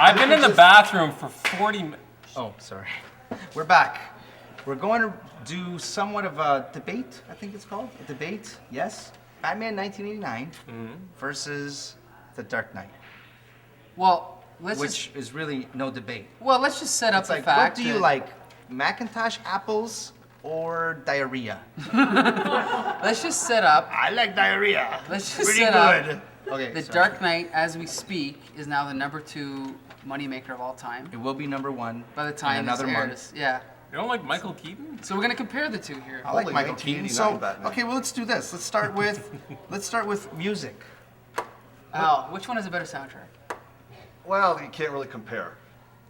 I've been in the bathroom for 40 minutes. Oh, sorry. We're back. We're going to do somewhat of a debate, I think it's called. A debate, yes. Batman 1989 versus The Dark Knight. Well, which is really no debate. Well, let's just set up it's the like, fact. What do you like, Macintosh apples or diarrhea? Let's just set up. I like diarrhea. Let's just Pretty set good. up. Okay, The Dark Knight, as we speak, is now the #2 moneymaker of all time. It will be #1 by the time in another this month. airs. Yeah. You don't like Michael Keaton? So we're gonna compare the two here. I like Michael Keaton. So Batman. okay, well let's do this. Let's start with music. Al, which one has a better soundtrack? Well, you can't really compare.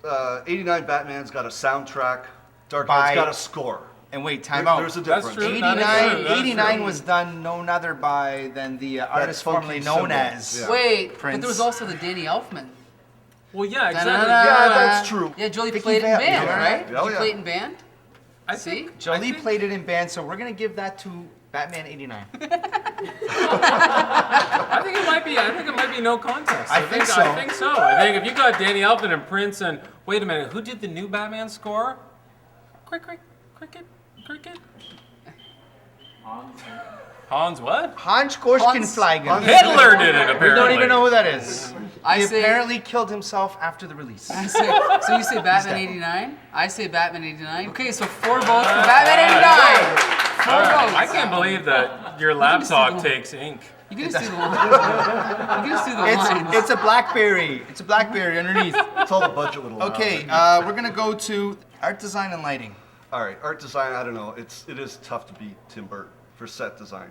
89 Batman's got a soundtrack. Dark Knight's got a score. And wait, time out. There's a difference. That's true. 89 was done none other by than the artist formerly known as. Yeah. Wait, Prince. but there was also the Danny Elfman. Well, yeah, exactly. Yeah, that's true. Yeah, Jolie Vicky played it in Vale, band, yeah. right? Oh, She yeah. played it in band? I See? think Jolie played it in band, so we're gonna give that to Batman 89. I think it might be. I think it might be no contest. I think so. I think so. I think if you got Danny Elfman and Prince and wait a minute, who did the new Batman score? Cricket. Hans what? Hans Gorskenflagen. Hitler did it apparently. We don't even know who that is. I He say- apparently killed himself after the release. I say, so you say Batman 89? I say Batman 89. Okay, so 4 votes for Batman 89. 4 votes. I can't believe that your laptop takes ink. You can just do the lines. You can just do the lines. It's a BlackBerry. It's a BlackBerry underneath. That's all the budget would allow. Okay, we're gonna go to art design and lighting. All right, art design, I don't know. It is tough to beat Tim Burton for set design.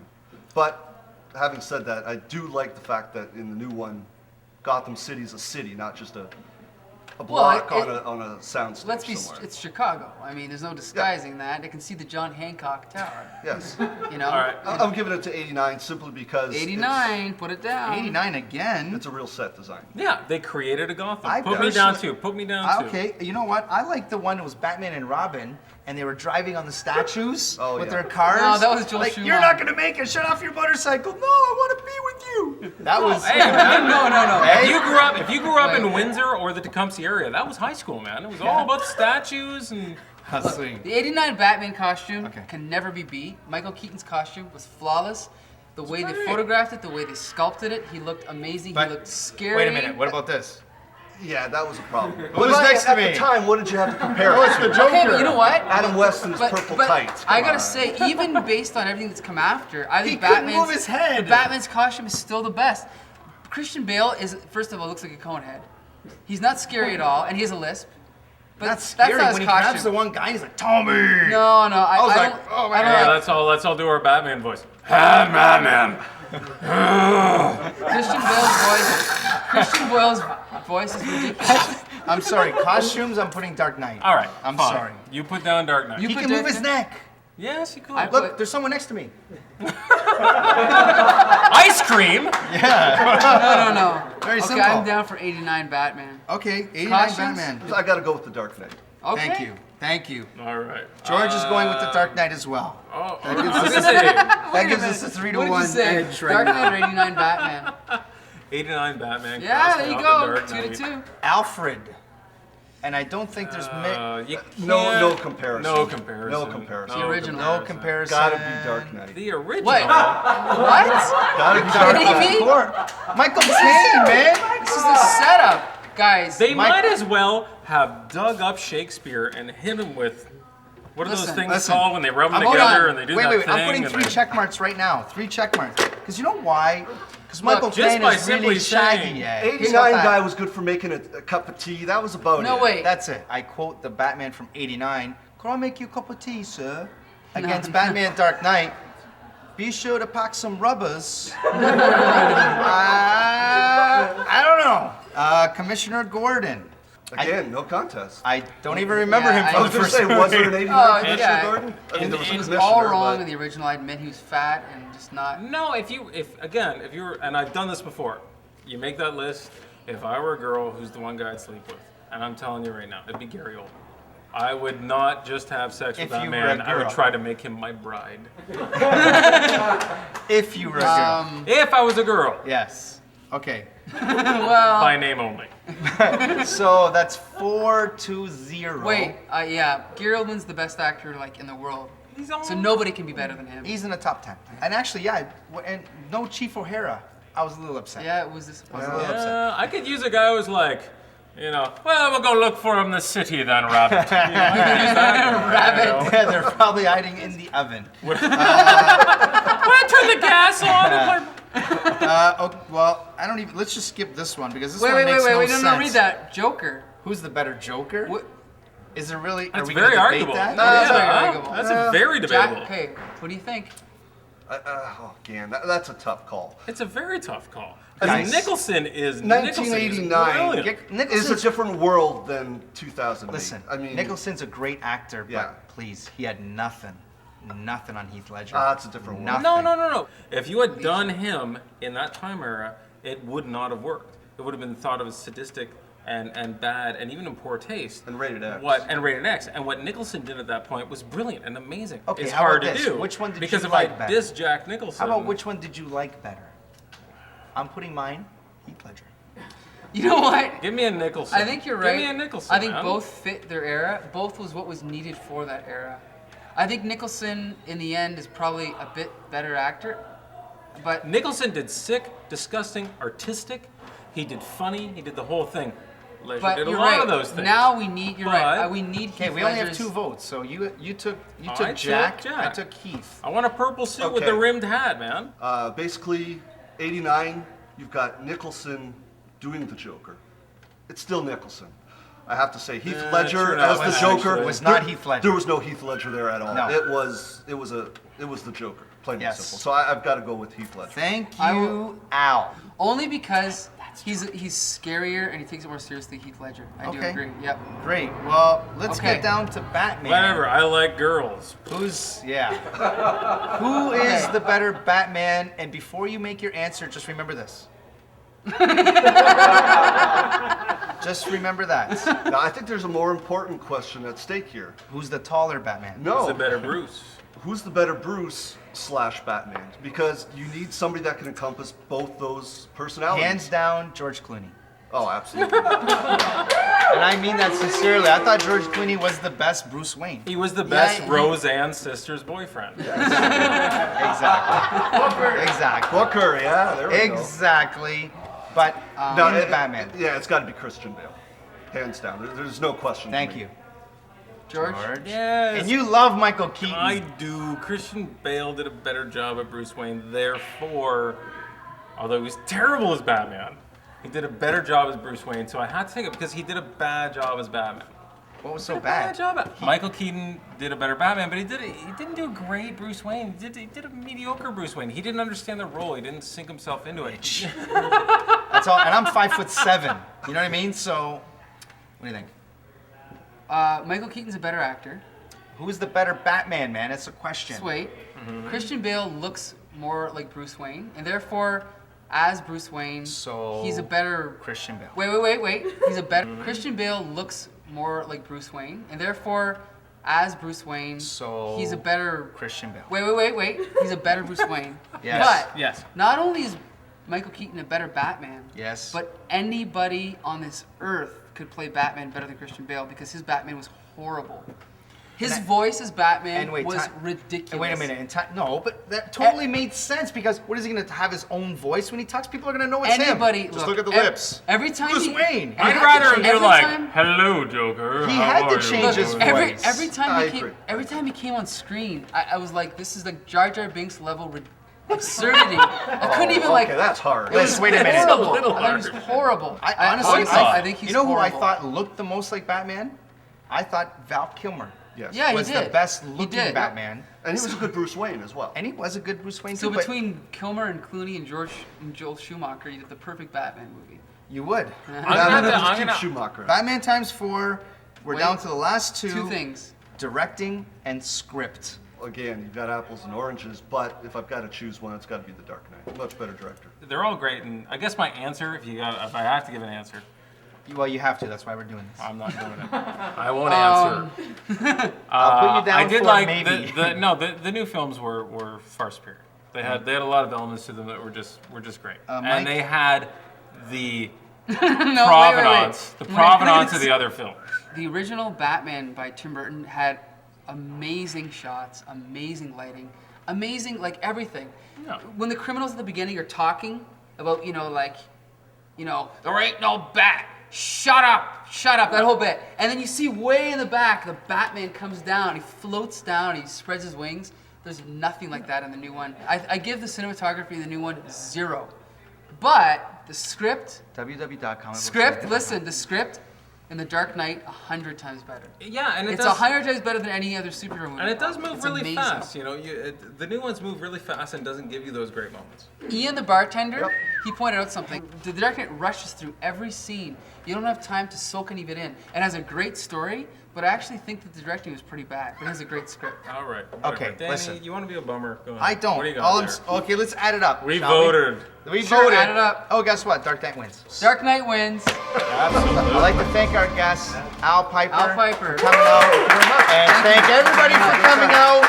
But having said that, I do like the fact that in the new one, Gotham City is a city, not just a block on a soundstage Let's be. somewhere. It's Chicago. I mean, there's no disguising that. They can see the John Hancock Tower. Yes. You know. All right. I'm giving it to 89 simply because 89. Put it down. 89 again. it's a real set design. Yeah, they created a Gotham. I Put me down personally- too. Put me down too. Okay, you know what? I like the one that was Batman and Robin, and they were driving on the statues Oh, with yeah. their cars. No, that was Joel like, Schumacher. you're not gonna make it. Shut off your motorcycle. No, I want to be with you. That was. Hey, man, No. If you grew up in Windsor or the Tecumseh area, that was high school, man. It was all about the statues and. The 89 Batman costume Okay. can never be beat. Michael Keaton's costume was flawless. The way they great. photographed it, the way they sculpted it, he looked amazing. But- he looked scary. Wait a minute. What about this? Yeah, that was a problem. Who's But next to at me? the time, what did you have to compare Oh, it it's to? the Joker. Okay, but you know what? Adam West in his purple tights. I Come gotta on. say, even based on everything that's come after, I think He couldn't Batman's move his head. the Batman's costume is still the best. Christian Bale is, first of all, looks like a cone head. He's not scary at all, and he has a lisp. But That's scary not his when he grabs costume. the one guy. He's like, Tommy. No, I was I like, don't, oh, I don't Yeah, like- let's all do our Batman voice. Ah, Batman. Christian Bale's voice is ridiculous. I'm sorry. Costumes. I'm putting Dark Knight. All right, I'm fine. sorry. You put down Dark Knight. You He put can move Dark his Knight- neck. Yes, you could. I- Look, there's someone next to me. Ice cream. No. Very Okay, simple. I'm down for 89 Batman. Okay, 89 Costumes? Batman. I got to go with the Dark Knight. Okay. Thank you. All right. George is going with the Dark Knight as well. Oh, That gives I was us gonna say That gives us a 3 to What did 1 you say? edge right Dark now. Knight or 89 Batman? 89 Batman. Yeah, crossed there you out go. the Dark 2 to Knight. 2. Alfred. And I don't think there's You No can't- comparison. No comparison. No comparison. The original. no comparison. Gotta be Dark Knight. The original. What? What? Gotta be Kidding Dark Knight. me? Michael Caine, man. This is the setup, guys. They Mike- might as well have dug up Shakespeare and hit him with what are those Listen, things listen. called when they rub them Hold together on. and they do Wait, that wait, thing? I'm putting and 3 they- check marks right now. 3 check marks. Because you know why? Because Michael just Caine by is really simply shaggy. saying, Yeah. 89 guy was good for making a cup of tea. That was about No, it. wait. That's it. I quote the Batman from 89. Could I make you a cup of tea, sir? Against Batman Dark Knight. Be sure to pack some rubbers. I don't know. Commissioner Gordon. Again, no contest. I don't even remember Yeah, him I from I the was going to first say, was there an 89 Oh, Commissioner yeah. Gordon? I mean, there was a He was commissioner, all wrong but- in the original. I admit he was fat and just not. No, if you're, and I've done this before, you make that list. If I were a girl, who's the one guy I'd sleep with? And I'm telling you right now, it'd be Gary Oldman. I would not just have sex with If that you were man. a I would girl. try to make him my bride. If you were a girl. If I was a girl. Yes. Okay. Well, By name only. So that's 4-0. wait. Yeah, Gary Oldman's the best actor like in the world. He's So nobody can be better than him. He's in the top 10. And actually, yeah, and no Chief O'Hara. I was a little upset. Yeah, it was disappointing. I was a little upset. Yeah, I could use a guy who's like, well, we'll go look for him in the city then, Rabbit. I could use that. Rabbit. Yeah, they're probably hiding in the oven. When I turn the gas on, Well, I don't even. Let's just skip this one because this Wait, one wait, makes wait, no wait, sense. no, read that. Joker. Who's the better Joker? What? Is it really? Are That's we very gonna debate arguable. that? That is very Yeah, arguable. that's very debatable. Jack, okay, what do you think? Again, that's a tough call. It's a very tough call. Guys, Nicholson is 1989 brilliant. is a Nicholson's- different world than 2008. Listen, I mean, Nicholson's a great actor, but Yeah. please, he had nothing on Heath Ledger. it's a different world. Nothing. No. If you had done him in that time era, it would not have worked. It would have been thought of as sadistic and bad and even in poor taste. And rated X. And rated X. And what Nicholson did at that point was brilliant and amazing. Okay, it's how hard about to this? do. Which one did because you if like I better? diss Jack Nicholson, How about which one did you like better? I'm putting mine, Heath Ledger. You know what? Give me a Nicholson. I think you're right. Give me a Nicholson. I think man. both fit their era. Both was what was needed for that era. I think Nicholson, in the end, is probably a bit better actor. But Nicholson did sick, disgusting, artistic. He did funny. He did the whole thing. Ledger but did a you're lot right. of those things. Now we need. You're right. But- We need. Okay, Heath we only have Ledger's- 2 votes. So you took I took took Jack. Jack. I took Heath. I want a purple suit with Okay. the rimmed hat, man. Basically, 89, you've got Nicholson doing the Joker. It's still Nicholson. I have to say, Heath Ledger true as enough. the Joker Actually. Was not Heath Ledger. There was no Heath Ledger there at all. No. It was the Joker, plain Yes. and simple. So I've got to go with Heath Ledger. Thank I you, will- Al. Only because he's scarier and he takes it more seriously. Heath Ledger. I do Okay. agree. Yep. Great. Well, let's Okay. get down to Batman. Whatever. I like girls. Who is the better Batman? And before you make your answer, just remember this. Just remember that. Now, I think there's a more important question at stake here. Who's the taller Batman? No. Who's the better Bruce? Who's the better Bruce / Batman? Because you need somebody that can encompass both those personalities. Hands down, George Clooney. Oh, absolutely. And I mean that sincerely. I thought George Clooney was the best Bruce Wayne. He was the best he- Roseanne's sister's boyfriend. Exactly. Booker, yeah, there we go. Exactly. But No, in the Batman. Yeah, it's got to be Christian Bale. Hands down. There's no question. for Thank me. you, George. Yes. And you love Michael Keaton. I do. Christian Bale did a better job at Bruce Wayne. Therefore, although he was terrible as Batman, he did a better job as Bruce Wayne. So I had to take it because he did a bad job as Batman. What was so Bad bad? job. Michael Keaton did a better Batman, but he didn't do a great Bruce Wayne. He did a mediocre Bruce Wayne. He didn't understand the role. He didn't sink himself into it. That's all. And I'm 5'7". You know what I mean? So, what do you think? Michael Keaton's a better actor. Who's the better Batman, man? It's a question. Just wait. Christian Bale looks more like Bruce Wayne, and therefore, as Bruce Wayne, So- he's a better. Christian Bale. Wait. He's a better. Christian Bale looks more like Bruce Wayne, and therefore, as Bruce Wayne, So- he's a better. Christian Bale. Wait. He's a better Bruce Wayne. Yes. But Yes. not only is Michael Keaton a better Batman, Yes. but anybody on this earth could play Batman better than Christian Bale because his Batman was horrible. His voice as Batman And wait, was ti- ridiculous. And wait a minute. No, but that totally made sense because what is he going to have his own voice when he talks? People are going to know it's Anybody, him. Just look at the lips. Every time Bruce he, Wayne. every- I'd rather him do every like, time- "Hello, Joker." He how had to are you?" change Look, his every, voice. every time I he came, agree. every time he came on screen, I was like, this is like Jar Jar Binks level absurdity. I couldn't even like. Okay, that's hard. It was Listen, wait a minute. horrible. It's a little I thought he was hard. horrible. I honestly, honestly I think he's You know who I horrible. thought looked the most like Batman? I thought Val Kilmer Yes. Yeah, he was did. the best He looking did. Batman. And he was a good Bruce Wayne as well. And he was a good Bruce Wayne So too, but between Kilmer and Clooney and Joel Schumacher, you did the perfect Batman movie. you would. I'm Now, gonna, let's I'm keep gonna, Schumacher. Batman times 4. We're Wait. down to the last Two things. directing and script. Again, you've got apples and oranges, but if I've got to choose one, it's got to be The Dark Knight. Much better director. they're all great, and I guess my answer, if I have to give an answer, Well, you have to. That's why we're doing this. I'm not doing it. I won't answer. I'll put you down I did for like maybe. the new films were far superior. They had a lot of elements to them that were just great. Mike? And they had the No, provenance, wait. the provenance of the other films. The original Batman by Tim Burton had amazing shots, amazing lighting, amazing like everything. Yeah. When the criminals at the beginning are talking about, there ain't no bat. Shut up, that whole bit. And then you see way in the back, the Batman comes down, he floats down, he spreads his wings. There's nothing like that in the new one. I give the cinematography in the new one 0. But the script, the script in The Dark Knight 100 times better. Yeah, and It's 100 times better than any other superhero movie. And it does move It's really amazing. fast. The new ones move really fast and doesn't give you those great moments. Ian the bartender, Yep. he pointed out something. The Dark Knight rushes through every scene. You don't have time to soak any of it in. It has a great story, but I actually think that the directing was pretty bad. But it has a great script. All right. Okay, Danny, listen. you want to be a bummer? Go ahead. I don't. What do you got there? Okay, let's add it up. We shall voted. We Sure, voted. add it up. Oh, guess what? Dark Knight wins. Dark Knight wins. Absolutely. I'd like to thank our guests, Al Piper, Al Piper. for coming out, and thank everybody for coming out.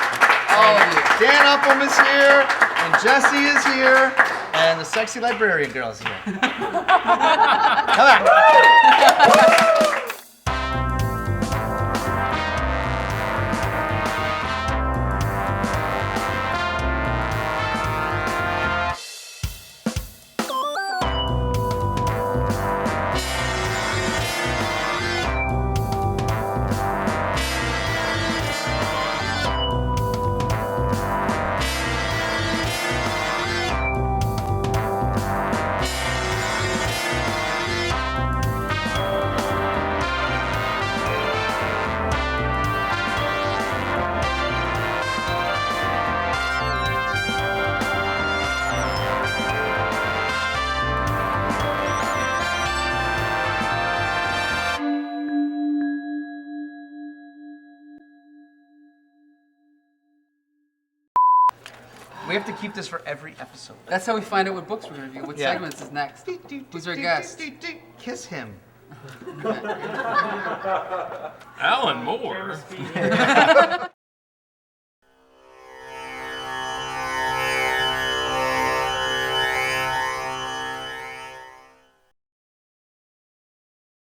All of you. Dan Upham is here, and Jesse is here, and the sexy librarian girl is here. Come on. We have to keep this for every episode. That's how we find out what books we're going to review. What Yeah. segments is next? Who's our guest? Kiss him. Alan Moore.